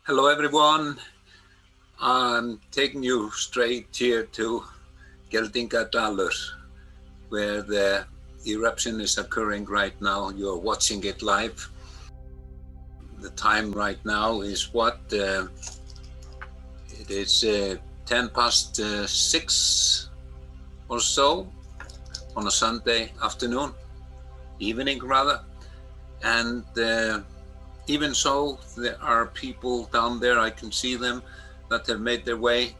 Hello everyone, I'm taking you straight here to Geldingadalur, where the eruption is occurring right now. You're watching it live. The time right now is it is 10 past 6 or so on a Sunday afternoon, evening rather. And even so, there are people down there, I can see them, that have made their way.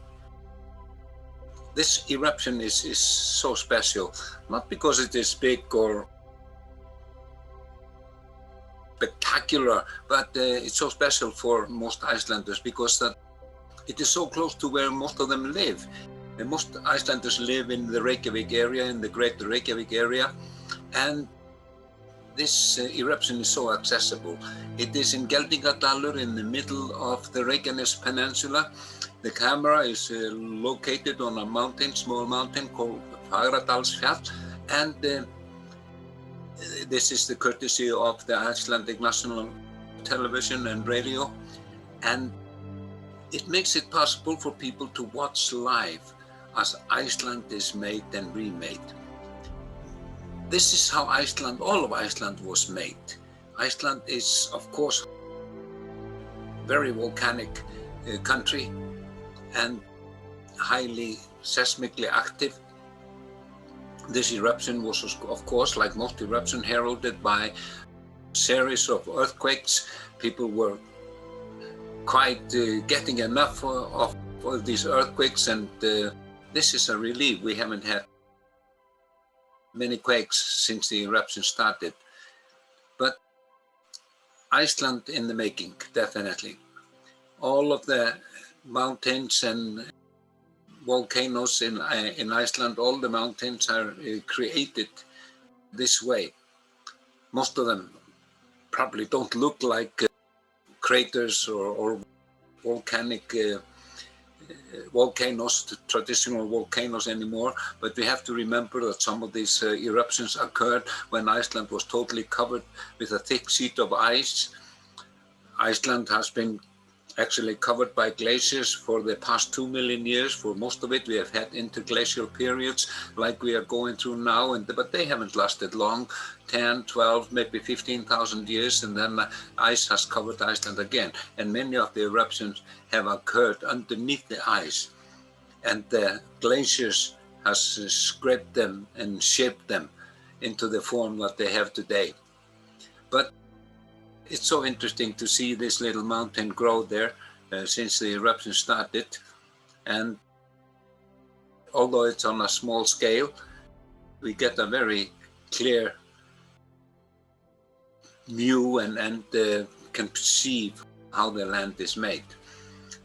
This eruption is so special, not because it is big or spectacular, but it's so special for most Icelanders because that it is so close to where most of them live. And most Icelanders live in the Reykjavik area, in the greater Reykjavik area, and this eruption is so accessible. It is in Geldingadalur in the middle of the Reykjanes Peninsula. The camera is located on a mountain, small mountain called Fagradalsfjall, and this is the courtesy of the Icelandic National Television and Radio, and it makes it possible for people to watch live as Iceland is made and remade. This is how Iceland, all of Iceland was made. Iceland is, of course, very volcanic country and highly seismically active. This eruption was, of course, like most eruptions, heralded by a series of earthquakes. People were quite getting enough of these earthquakes, and this is a relief. We haven't had many quakes since the eruption started. But Iceland in the making, definitely. All of the mountains and volcanoes in Iceland, all the mountains are created this way. Most of them probably don't look like craters or volcanic volcanoes, traditional volcanoes anymore, but we have to remember that some of these eruptions occurred when Iceland was totally covered with a thick sheet of ice. Iceland has been actually covered by glaciers for the past 2 million years. For most of it, we have had interglacial periods like we are going through now, but they haven't lasted long, 10, 12, maybe 15,000 years, and then ice has covered Iceland again. And many of the eruptions have occurred underneath the ice, and the glaciers has scraped them and shaped them into the form that they have today. But it's so interesting to see this little mountain grow there since the eruption started. And although it's on a small scale, we get a very clear view and can perceive how the land is made.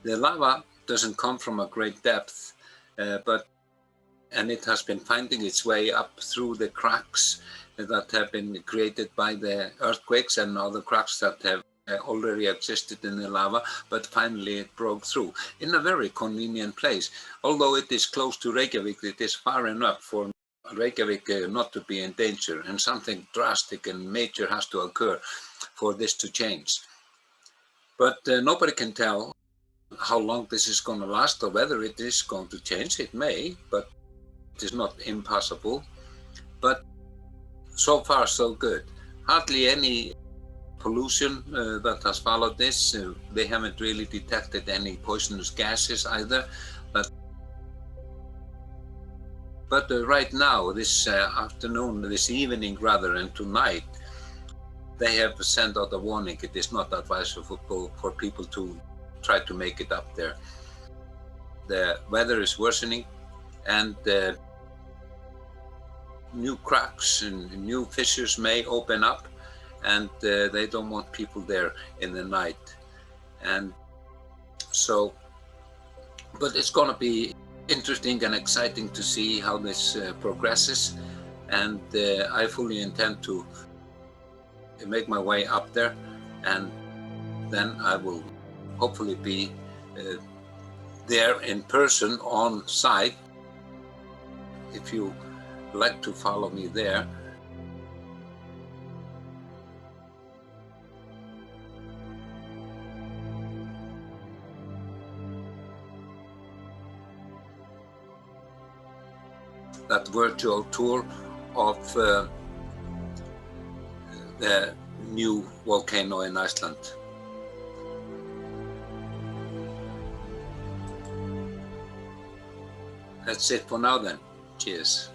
The lava doesn't come from a great depth, and it has been finding its way up through the cracks that have been created by the earthquakes and other cracks that have already existed in the lava, but finally it broke through in a very convenient place. Although it is close to Reykjavik, it is far enough for Reykjavik not to be in danger, and something drastic and major has to occur for this to change. But nobody can tell how long this is going to last or whether it is going to change. It may, but it is not impossible. But so far, so good. Hardly any pollution that has followed this. They haven't really detected any poisonous gases either. But right now, this afternoon, this evening rather, and tonight, they have sent out a warning. It is not advisable for people to try to make it up there. The weather is worsening, and new cracks and new fissures may open up, and they don't want people there in the night. And so, but it's going to be interesting and exciting to see how this progresses, and I fully intend to make my way up there, and then I will hopefully be there in person on site. If you like to follow me there, that virtual tour of the new volcano in Iceland. That's it for now then. Cheers.